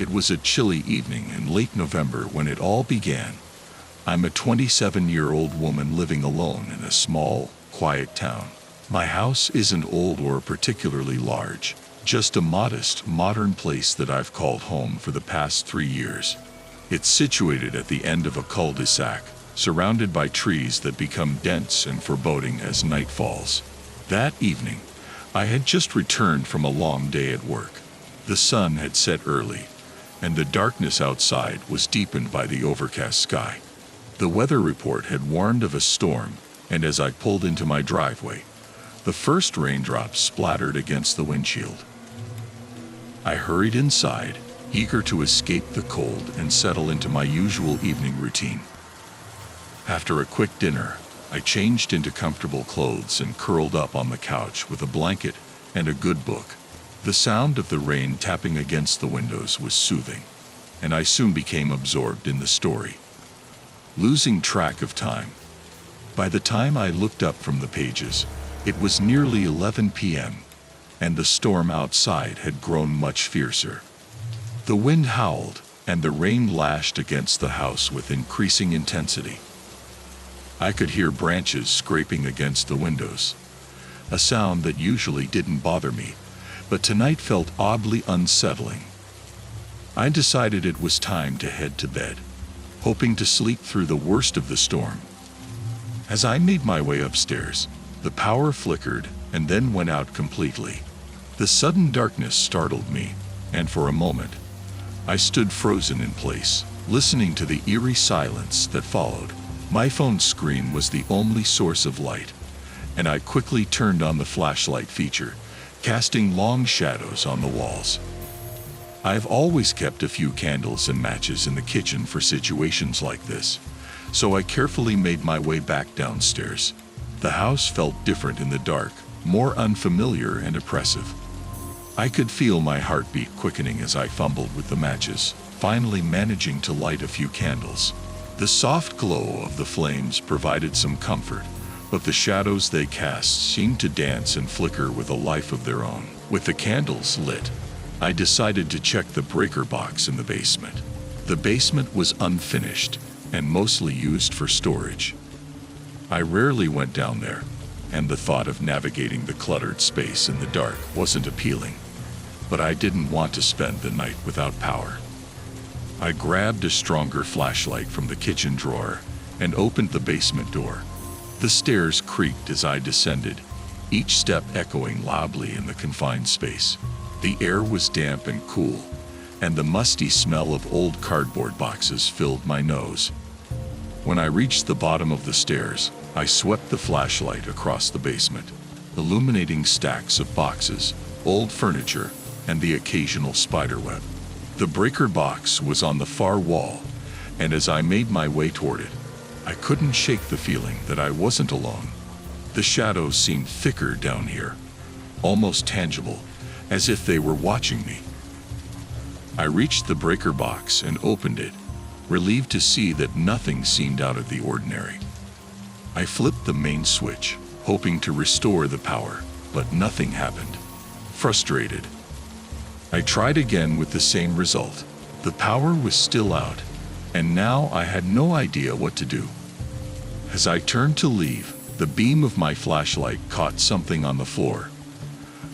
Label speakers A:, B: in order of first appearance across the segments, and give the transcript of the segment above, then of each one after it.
A: It was a chilly evening in late November when it all began. I'm a 27-year-old woman living alone in a small, quiet town. My house isn't old or particularly large, just a modest, modern place that I've called home for the past 3 years. It's situated at the end of a cul-de-sac, surrounded by trees that become dense and foreboding as night falls. That evening, I had just returned from a long day at work. The sun had set early, and the darkness outside was deepened by the overcast sky. The weather report had warned of a storm, and as I pulled into my driveway, the first raindrops splattered against the windshield. I hurried inside, eager to escape the cold and settle into my usual evening routine. After a quick dinner, I changed into comfortable clothes and curled up on the couch with a blanket and a good book. The sound of the rain tapping against the windows was soothing, and I soon became absorbed in the story, losing track of time. By the time I looked up from the pages, it was nearly 11 p.m., and the storm outside had grown much fiercer. The wind howled, and the rain lashed against the house with increasing intensity. I could hear branches scraping against the windows, a sound that usually didn't bother me, but tonight felt oddly unsettling. I decided it was time to head to bed, hoping to sleep through the worst of the storm. As I made my way upstairs, the power flickered and then went out completely. The sudden darkness startled me, and for a moment, I stood frozen in place, listening to the eerie silence that followed. My phone screen was the only source of light, and I quickly turned on the flashlight feature, casting long shadows on the walls. I've always kept a few candles and matches in the kitchen for situations like this, so I carefully made my way back downstairs. The house felt different in the dark, more unfamiliar and oppressive. I could feel my heartbeat quickening as I fumbled with the matches, finally managing to light a few candles. The soft glow of the flames provided some comfort, but the shadows they cast seemed to dance and flicker with a life of their own. With the candles lit, I decided to check the breaker box in the basement. The basement was unfinished and mostly used for storage. I rarely went down there, and the thought of navigating the cluttered space in the dark wasn't appealing. But I didn't want to spend the night without power. I grabbed a stronger flashlight from the kitchen drawer and opened the basement door. The stairs creaked as I descended, each step echoing loudly in the confined space. The air was damp and cool, and the musty smell of old cardboard boxes filled my nose. When I reached the bottom of the stairs, I swept the flashlight across the basement, illuminating stacks of boxes, old furniture, and the occasional spiderweb. The breaker box was on the far wall, and as I made my way toward it, I couldn't shake the feeling that I wasn't alone. The shadows seemed thicker down here, almost tangible, as if they were watching me. I reached the breaker box and opened it, relieved to see that nothing seemed out of the ordinary. I flipped the main switch, hoping to restore the power, but nothing happened. Frustrated, I tried again with the same result. The power was still out, and now I had no idea what to do. As I turned to leave, the beam of my flashlight caught something on the floor,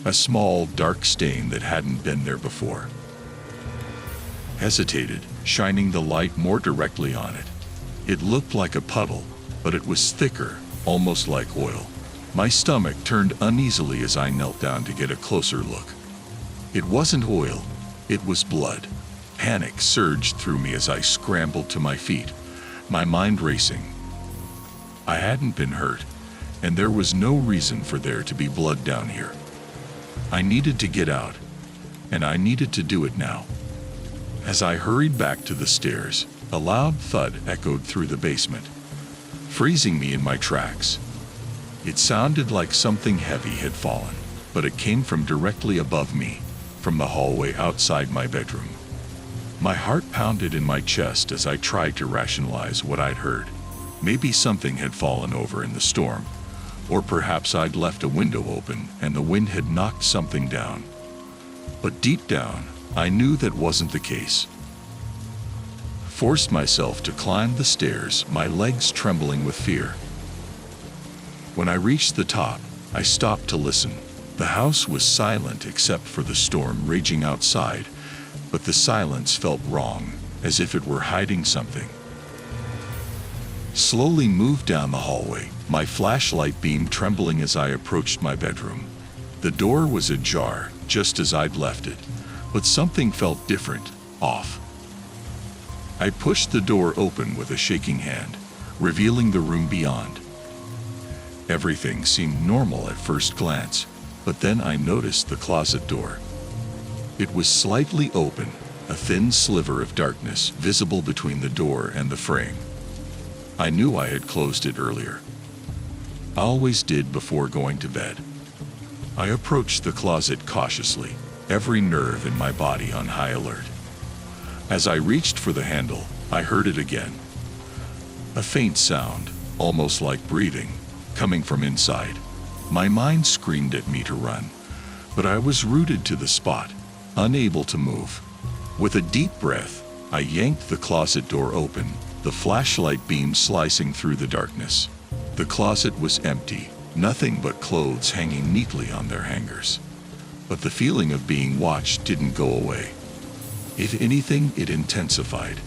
A: a small, dark stain that hadn't been there before. Hesitated, shining the light more directly on it. It looked like a puddle, but it was thicker, almost like oil. My stomach turned uneasily as I knelt down to get a closer look. It wasn't oil, it was blood. Panic surged through me as I scrambled to my feet, my mind racing. I hadn't been hurt, and there was no reason for there to be blood down here. I needed to get out, and I needed to do it now. As I hurried back to the stairs, a loud thud echoed through the basement, freezing me in my tracks. It sounded like something heavy had fallen, but it came from directly above me, from the hallway outside my bedroom. My heart pounded in my chest as I tried to rationalize what I'd heard. Maybe something had fallen over in the storm, or perhaps I'd left a window open and the wind had knocked something down. But deep down, I knew that wasn't the case. Forced myself to climb the stairs, my legs trembling with fear. When I reached the top, I stopped to listen. The house was silent except for the storm raging outside, but the silence felt wrong, as if it were hiding something. Slowly moved down the hallway, my flashlight beam trembling as I approached my bedroom. The door was ajar, just as I'd left it, but something felt different, off. I pushed the door open with a shaking hand, revealing the room beyond. Everything seemed normal at first glance, but then I noticed the closet door. It was slightly open, a thin sliver of darkness visible between the door and the frame. I knew I had closed it earlier. I always did before going to bed. I approached the closet cautiously, every nerve in my body on high alert. As I reached for the handle, I heard it again. A faint sound, almost like breathing, coming from inside. My mind screamed at me to run, but I was rooted to the spot, unable to move. With a deep breath, I yanked the closet door open, the flashlight beam slicing through the darkness. The closet was empty, nothing but clothes hanging neatly on their hangers. But the feeling of being watched didn't go away. If anything, it intensified.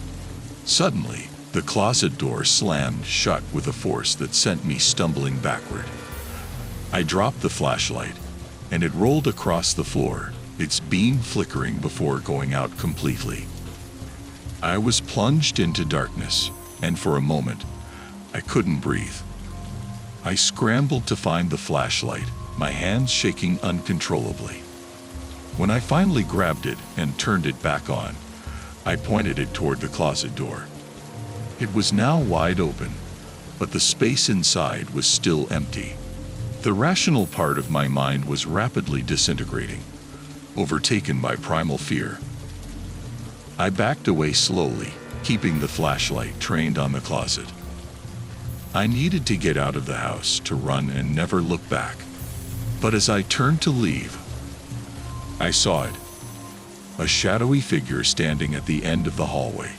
A: Suddenly, the closet door slammed shut with a force that sent me stumbling backward. I dropped the flashlight, and it rolled across the floor, its beam flickering before going out completely. I was plunged into darkness, and for a moment, I couldn't breathe. I scrambled to find the flashlight, my hands shaking uncontrollably. When I finally grabbed it and turned it back on, I pointed it toward the closet door. It was now wide open, but the space inside was still empty. The rational part of my mind was rapidly disintegrating, overtaken by primal fear. I backed away slowly, keeping the flashlight trained on the closet. I needed to get out of the house, to run and never look back. But as I turned to leave, I saw it. A shadowy figure standing at the end of the hallway.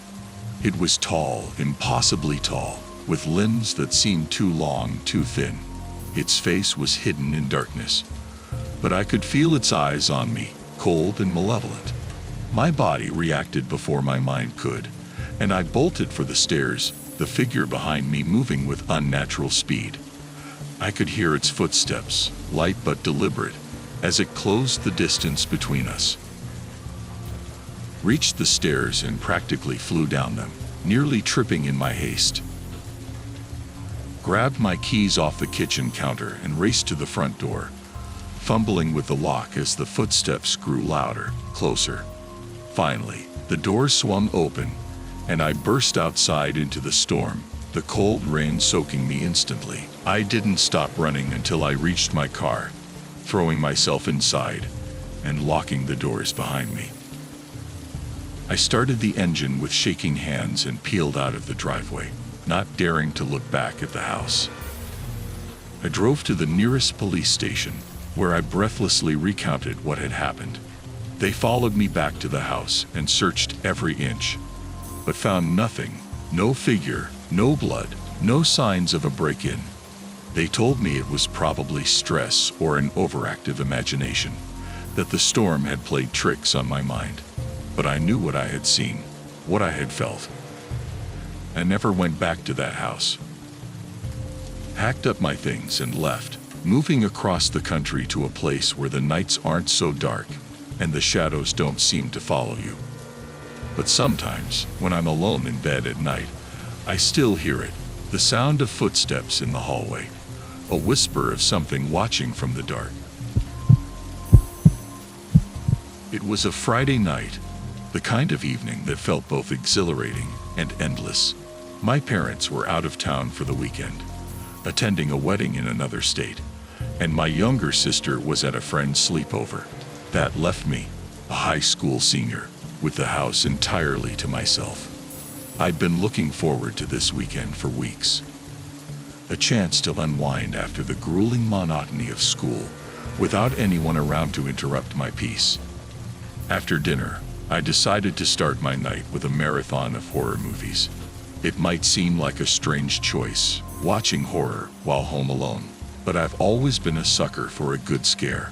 A: It was tall, impossibly tall, with limbs that seemed too long, too thin. Its face was hidden in darkness, but I could feel its eyes on me, cold and malevolent. My body reacted before my mind could, and I bolted for the stairs, the figure behind me moving with unnatural speed. I could hear its footsteps, light but deliberate, as it closed the distance between us. Reached the stairs and practically flew down them, nearly tripping in my haste. Grabbed my keys off the kitchen counter and raced to the front door, fumbling with the lock as the footsteps grew louder, closer. Finally, the door swung open, and I burst outside into the storm, the cold rain soaking me instantly. I didn't stop running until I reached my car, throwing myself inside and locking the doors behind me. I started the engine with shaking hands and peeled out of the driveway, not daring to look back at the house. I drove to the nearest police station, where I breathlessly recounted what had happened. They followed me back to the house and searched every inch, but found nothing, no figure, no blood, no signs of a break-in. They told me it was probably stress or an overactive imagination, that the storm had played tricks on my mind. But I knew what I had seen, what I had felt. I never went back to that house. Packed up my things and left, moving across the country to a place where the nights aren't so dark and the shadows don't seem to follow you. But sometimes, when I'm alone in bed at night, I still hear it, the sound of footsteps in the hallway, a whisper of something watching from the dark. It was a Friday night, the kind of evening that felt both exhilarating and endless. My parents were out of town for the weekend, attending a wedding in another state, and my younger sister was at a friend's sleepover. That left me, a high school senior, with the house entirely to myself. I'd been looking forward to this weekend for weeks. A chance to unwind after the grueling monotony of school, without anyone around to interrupt my peace. After dinner, I decided to start my night with a marathon of horror movies. It might seem like a strange choice, watching horror while home alone, but I've always been a sucker for a good scare.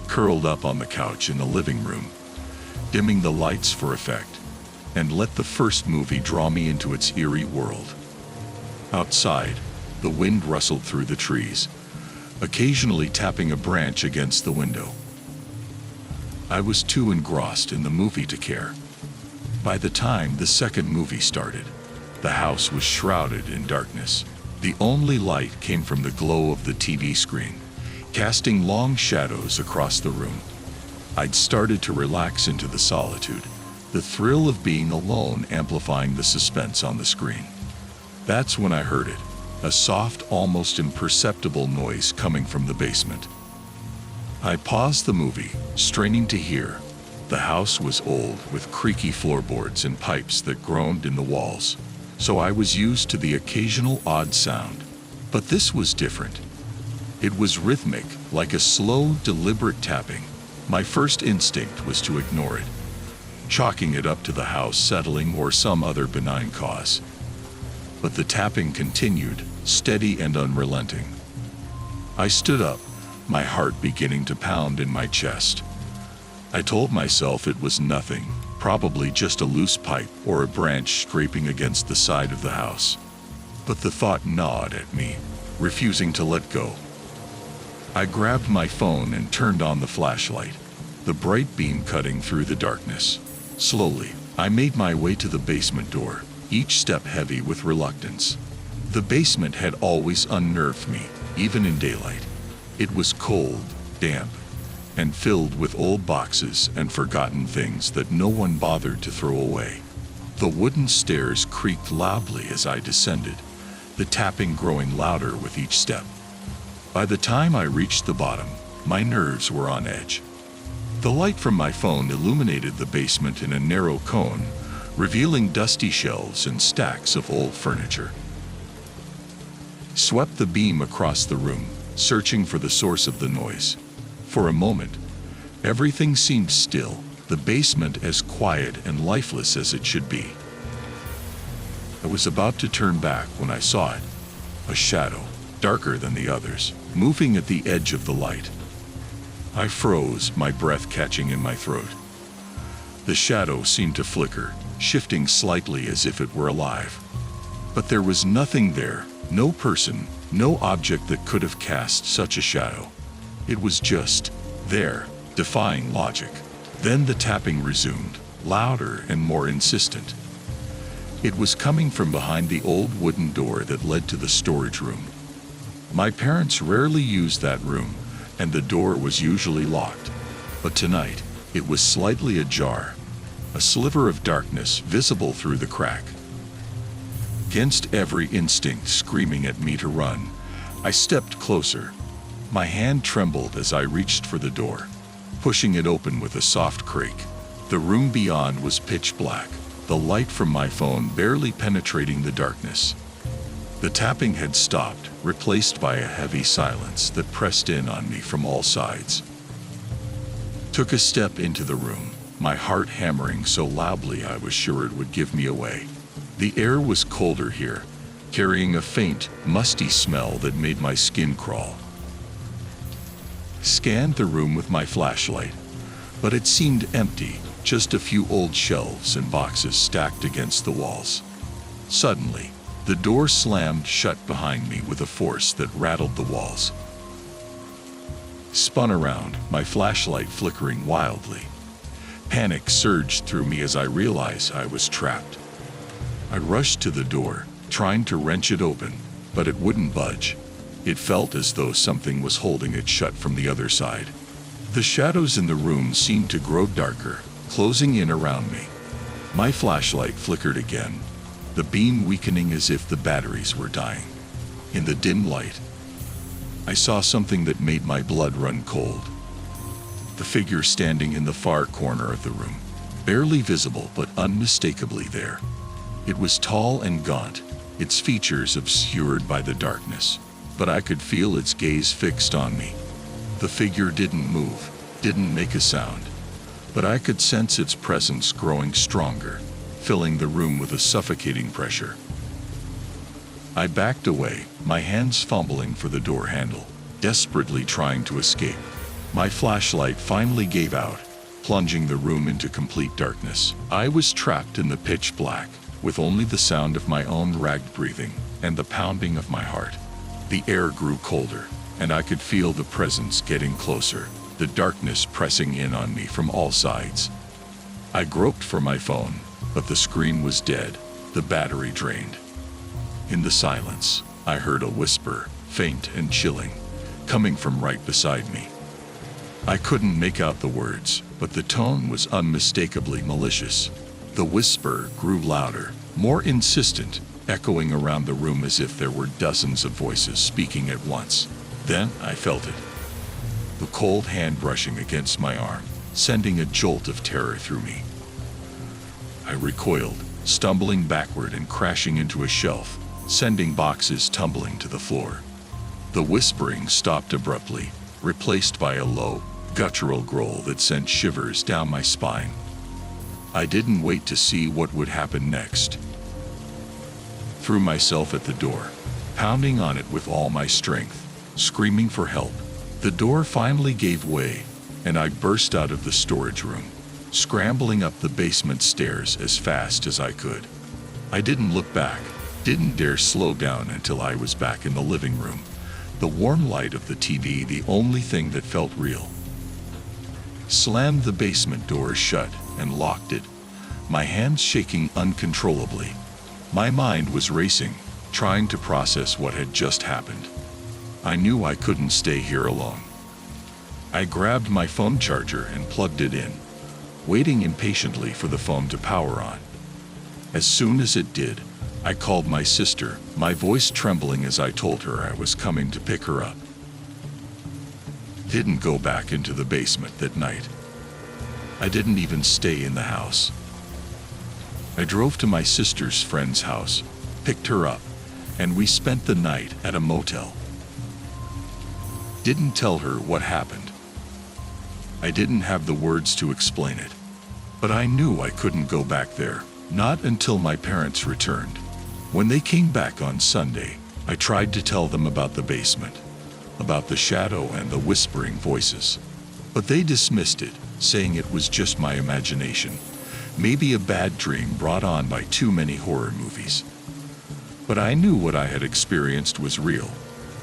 A: Curled up on the couch in the living room, dimming the lights for effect, and let the first movie draw me into its eerie world. Outside, the wind rustled through the trees, occasionally tapping a branch against the window. I was too engrossed in the movie to care. By the time the second movie started, the house was shrouded in darkness. The only light came from the glow of the TV screen, casting long shadows across the room. I'd started to relax into the solitude, the thrill of being alone amplifying the suspense on the screen. That's when I heard it, a soft, almost imperceptible noise coming from the basement. I paused the movie, straining to hear. The house was old, with creaky floorboards and pipes that groaned in the walls, so I was used to the occasional odd sound. But this was different. It was rhythmic, like a slow, deliberate tapping. My first instinct was to ignore it, chalking it up to the house settling or some other benign cause. But the tapping continued, steady and unrelenting. I stood up, my heart beginning to pound in my chest. I told myself it was nothing, probably just a loose pipe or a branch scraping against the side of the house. But the thought gnawed at me, refusing to let go. I grabbed my phone and turned on the flashlight, the bright beam cutting through the darkness. Slowly, I made my way to the basement door, each step heavy with reluctance. The basement had always unnerved me, even in daylight. It was cold, damp, and filled with old boxes and forgotten things that no one bothered to throw away. The wooden stairs creaked loudly as I descended, the tapping growing louder with each step. By the time I reached the bottom, my nerves were on edge. The light from my phone illuminated the basement in a narrow cone, revealing dusty shelves and stacks of old furniture. Swept the beam across the room, searching for the source of the noise. For a moment, everything seemed still, the basement as quiet and lifeless as it should be. I was about to turn back when I saw it, a shadow, darker than the others, moving at the edge of the light. I froze, my breath catching in my throat. The shadow seemed to flicker, shifting slightly as if it were alive. But there was nothing there, no person, no object that could have cast such a shadow. It was just there, defying logic. Then the tapping resumed, louder and more insistent. It was coming from behind the old wooden door that led to the storage room. My parents rarely used that room, and the door was usually locked. But tonight, it was slightly ajar, a sliver of darkness visible through the crack. Against every instinct screaming at me to run, I stepped closer. My hand trembled as I reached for the door, pushing it open with a soft creak. The room beyond was pitch black, the light from my phone barely penetrating the darkness. The tapping had stopped, replaced by a heavy silence that pressed in on me from all sides. Took a step into the room, my heart hammering so loudly I was sure it would give me away. The air was colder here, carrying a faint, musty smell that made my skin crawl. Scanned the room with my flashlight, but it seemed empty, just a few old shelves and boxes stacked against the walls. Suddenly, the door slammed shut behind me with a force that rattled the walls. Spun around, my flashlight flickering wildly. Panic surged through me as I realized I was trapped. I rushed to the door, trying to wrench it open, but it wouldn't budge. It felt as though something was holding it shut from the other side. The shadows in the room seemed to grow darker, closing in around me. My flashlight flickered again, the beam weakening as if the batteries were dying. In the dim light, I saw something that made my blood run cold. The figure standing in the far corner of the room, barely visible but unmistakably there. It was tall and gaunt, its features obscured by the darkness, but I could feel its gaze fixed on me. The figure didn't move, didn't make a sound, but I could sense its presence growing stronger, filling the room with a suffocating pressure. I backed away, my hands fumbling for the door handle, desperately trying to escape. My flashlight finally gave out, plunging the room into complete darkness. I was trapped in the pitch black, with only the sound of my own ragged breathing and the pounding of my heart. The air grew colder, and I could feel the presence getting closer, the darkness pressing in on me from all sides. I groped for my phone, but the screen was dead, the battery drained. In the silence, I heard a whisper, faint and chilling, coming from right beside me. I couldn't make out the words, but the tone was unmistakably malicious. The whisper grew louder, more insistent, echoing around the room as if there were dozens of voices speaking at once. Then I felt it. The cold hand brushing against my arm, sending a jolt of terror through me. I recoiled, stumbling backward and crashing into a shelf, sending boxes tumbling to the floor. The whispering stopped abruptly, replaced by a low, guttural growl that sent shivers down my spine. I didn't wait to see what would happen next. Threw myself at the door, pounding on it with all my strength, screaming for help. The door finally gave way, and I burst out of the storage room, scrambling up the basement stairs as fast as I could. I didn't look back, didn't dare slow down until I was back in the living room, the warm light of the TV the only thing that felt real. Slammed the basement door shut and locked it, my hands shaking uncontrollably. My mind was racing, trying to process what had just happened. I knew I couldn't stay here alone. I grabbed my phone charger and plugged it in, waiting impatiently for the phone to power on. As soon as it did, I called my sister, my voice trembling as I told her I was coming to pick her up. Didn't go back into the basement that night. I didn't even stay in the house. I drove to my sister's friend's house, picked her up, and we spent the night at a motel. Didn't tell her what happened. I didn't have the words to explain it, but I knew I couldn't go back there, not until my parents returned. When they came back on Sunday, I tried to tell them about the basement, about the shadow and the whispering voices, but they dismissed it, saying it was just my imagination, maybe a bad dream brought on by too many horror movies. But I knew what I had experienced was real.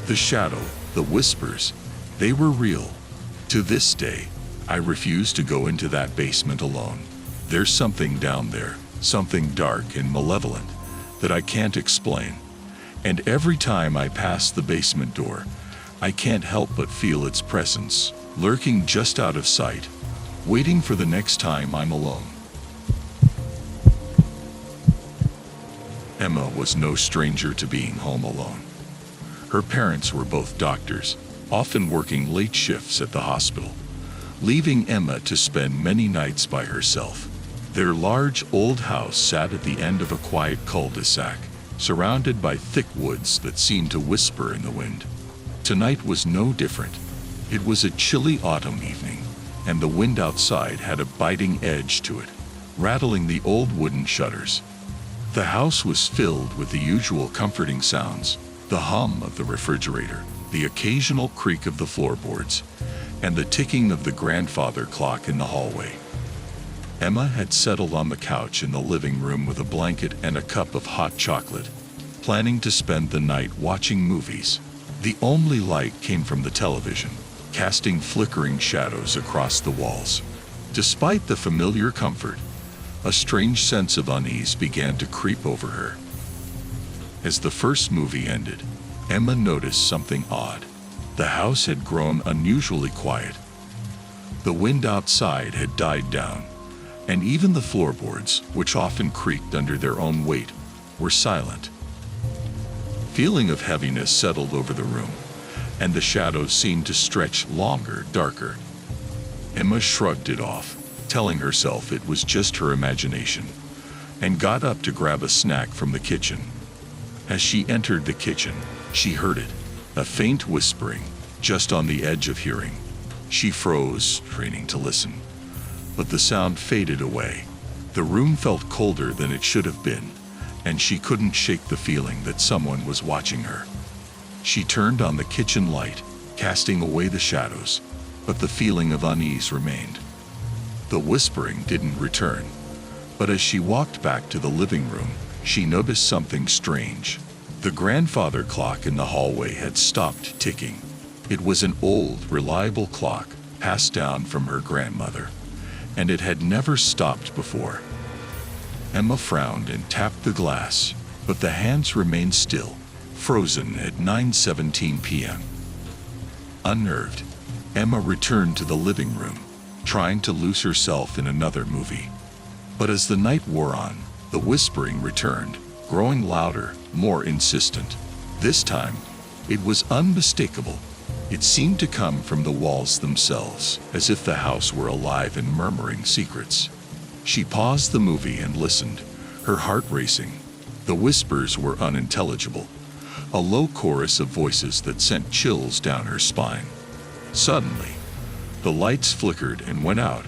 A: The shadow, the whispers, they were real. To this day, I refuse to go into that basement alone. There's something down there, something dark and malevolent, that I can't explain. And every time I pass the basement door, I can't help but feel its presence, lurking just out of sight, waiting for the next time I'm alone. Emma was no stranger to being home alone. Her parents were both doctors, often working late shifts at the hospital, leaving Emma to spend many nights by herself. Their large old house sat at the end of a quiet cul-de-sac, surrounded by thick woods that seemed to whisper in the wind. Tonight was no different. It was a chilly autumn evening, and the wind outside had a biting edge to it, rattling the old wooden shutters. The house was filled with the usual comforting sounds, the hum of the refrigerator, the occasional creak of the floorboards, and the ticking of the grandfather clock in the hallway. Emma had settled on the couch in the living room with a blanket and a cup of hot chocolate, planning to spend the night watching movies. The only light came from the television, casting flickering shadows across the walls. Despite the familiar comfort, a strange sense of unease began to creep over her. As the first movie ended, Emma noticed something odd. The house had grown unusually quiet. The wind outside had died down, and even the floorboards, which often creaked under their own weight, were silent. Feeling of heaviness settled over the room, and the shadows seemed to stretch longer, darker. Emma shrugged it off, telling herself it was just her imagination, and got up to grab a snack from the kitchen. As she entered the kitchen, she heard it, a faint whispering, just on the edge of hearing. She froze, training to listen. but the sound faded away. The room felt colder than it should have been, and she couldn't shake the feeling that someone was watching her. She turned on the kitchen light, casting away the shadows, but the feeling of unease remained. The whispering didn't return, but as she walked back to the living room, she noticed something strange. The grandfather clock in the hallway had stopped ticking. It was an old, reliable clock passed down from her grandmother, and it had never stopped before. Emma frowned and tapped the glass, but the hands remained still, frozen at 9:17 p.m. Unnerved, Emma returned to the living room, trying to lose herself in another movie. But as the night wore on, the whispering returned, growing louder, more insistent. This time, it was unmistakable. It seemed to come from the walls themselves, as if the house were alive and murmuring secrets. She paused the movie and listened, her heart racing. The whispers were unintelligible, a low chorus of voices that sent chills down her spine. Suddenly, the lights flickered and went out,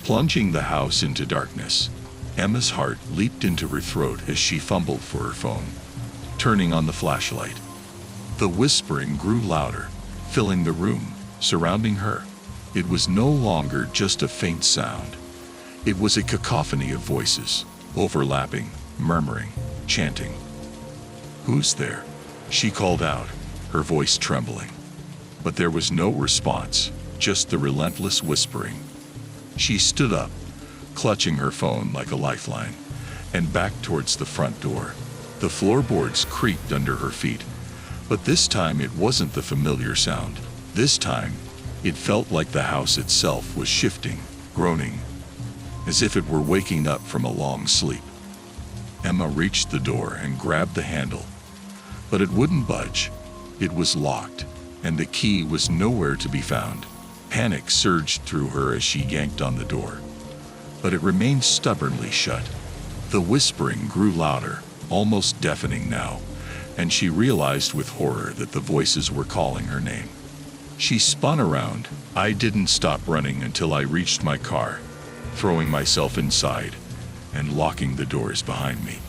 A: plunging the house into darkness. Emma's heart leaped into her throat as she fumbled for her phone, turning on the flashlight. The whispering grew louder, filling the room, surrounding her. It was no longer just a faint sound. It was a cacophony of voices, overlapping, murmuring, chanting. "Who's there?" she called out, her voice trembling. But there was no response, just the relentless whispering. She stood up, clutching her phone like a lifeline, and backed towards the front door. The floorboards creaked under her feet, but this time it wasn't the familiar sound. This time, it felt like the house itself was shifting, groaning, as if it were waking up from a long sleep. Emma reached the door and grabbed the handle, but it wouldn't budge. It was locked, and the key was nowhere to be found. Panic surged through her as she yanked on the door, but it remained stubbornly shut. The whispering grew louder, almost deafening now, and she realized with horror that the voices were calling her name. She spun around. I didn't stop running until I reached my car, throwing myself inside and locking the doors behind me.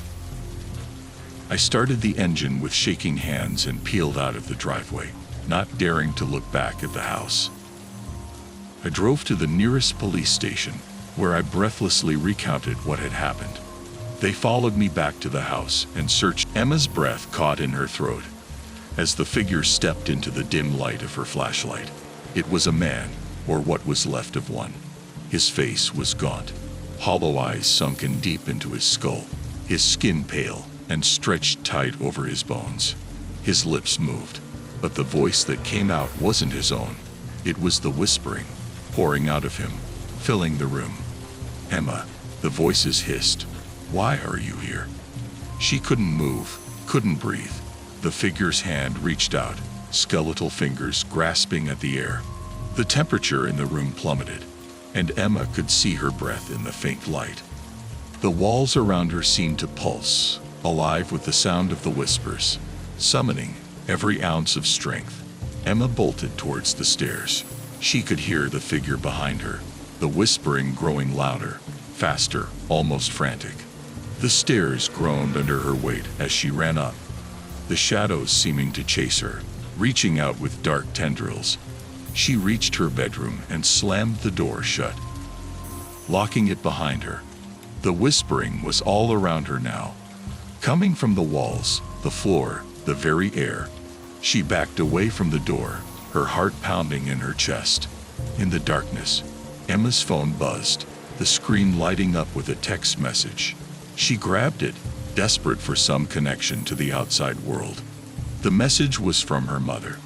A: I started the engine with shaking hands and peeled out of the driveway, not daring to look back at the house. I drove to the nearest police station, where I breathlessly recounted what had happened. They followed me back to the house and searched. Emma's breath caught in her throat as the figure stepped into the dim light of her flashlight. It was a man, or what was left of one. His face was gaunt, hollow eyes sunken deep into his skull, his skin pale and stretched tight over his bones. His lips moved, but the voice that came out wasn't his own. It was the whispering, pouring out of him, filling the room. "Emma," the voices hissed. "Why are you here?" She couldn't move, couldn't breathe. The figure's hand reached out, skeletal fingers grasping at the air. The temperature in the room plummeted, and Emma could see her breath in the faint light. The walls around her seemed to pulse, alive with the sound of the whispers, summoning every ounce of strength. Emma bolted towards the stairs. She could hear the figure behind her, the whispering growing louder, faster, almost frantic. The stairs groaned under her weight as she ran up, the shadows seeming to chase her, reaching out with dark tendrils. She reached her bedroom and slammed the door shut, locking it behind her. The whispering was all around her now, coming from the walls, the floor, the very air. She backed away from the door, her heart pounding in her chest. In the darkness, Emma's phone buzzed, the screen lighting up with a text message. She grabbed it, desperate for some connection to the outside world. The message was from her mother.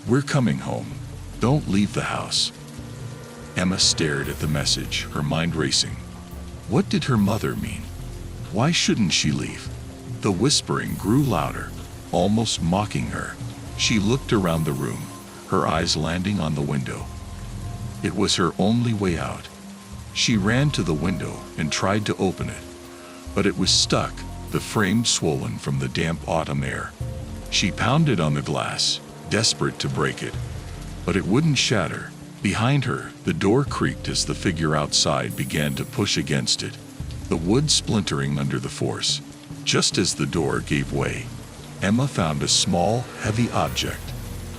A: "We're coming home. Don't leave the house." Emma stared at the message, her mind racing. What did her mother mean? Why shouldn't she leave? The whispering grew louder, almost mocking her. She looked around the room, her eyes landing on the window. It was her only way out. She ran to the window and tried to open it, but it was stuck, the frame swollen from the damp autumn air. She pounded on the glass, desperate to break it, but it wouldn't shatter. Behind her, the door creaked as the figure outside began to push against it, the wood splintering under the force. Just as the door gave way, Emma found a small, heavy object,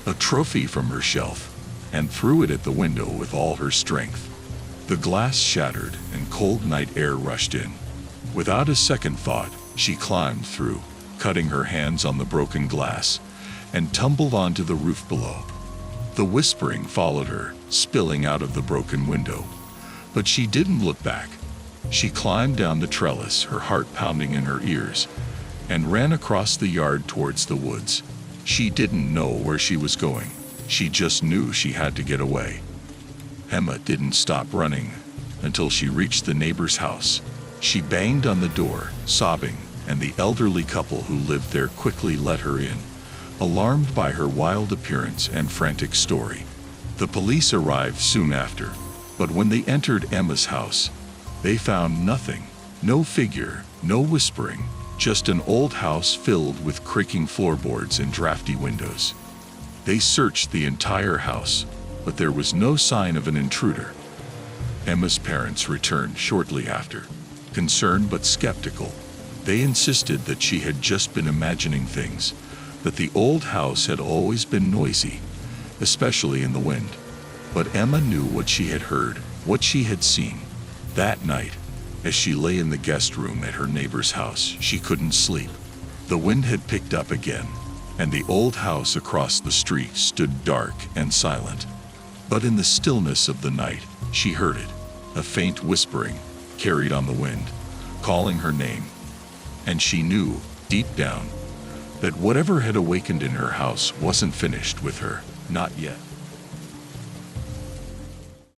A: a trophy from her shelf, and threw it at the window with all her strength. The glass shattered and cold night air rushed in. Without a second thought, she climbed through, cutting her hands on the broken glass, and tumbled onto the roof below. The whispering followed her, spilling out of the broken window. But she didn't look back. She climbed down the trellis, her heart pounding in her ears, and ran across the yard towards the woods. She didn't know where she was going. She just knew she had to get away. Emma didn't stop running until she reached the neighbor's house. She banged on the door, sobbing, and the elderly couple who lived there quickly let her in, alarmed by her wild appearance and frantic story. The police arrived soon after, but when they entered Emma's house, they found nothing. No figure, no whispering, just an old house filled with creaking floorboards and drafty windows. They searched the entire house, but there was no sign of an intruder. Emma's parents returned shortly after, concerned but skeptical. They insisted that she had just been imagining things, that the old house had always been noisy, especially in the wind. But Emma knew what she had heard, what she had seen. That night, as she lay in the guest room at her neighbor's house, she couldn't sleep. The wind had picked up again, and the old house across the street stood dark and silent. But in the stillness of the night, she heard it, a faint whispering, carried on the wind, calling her name. And she knew, deep down, that whatever had awakened in her house wasn't finished with her, not yet.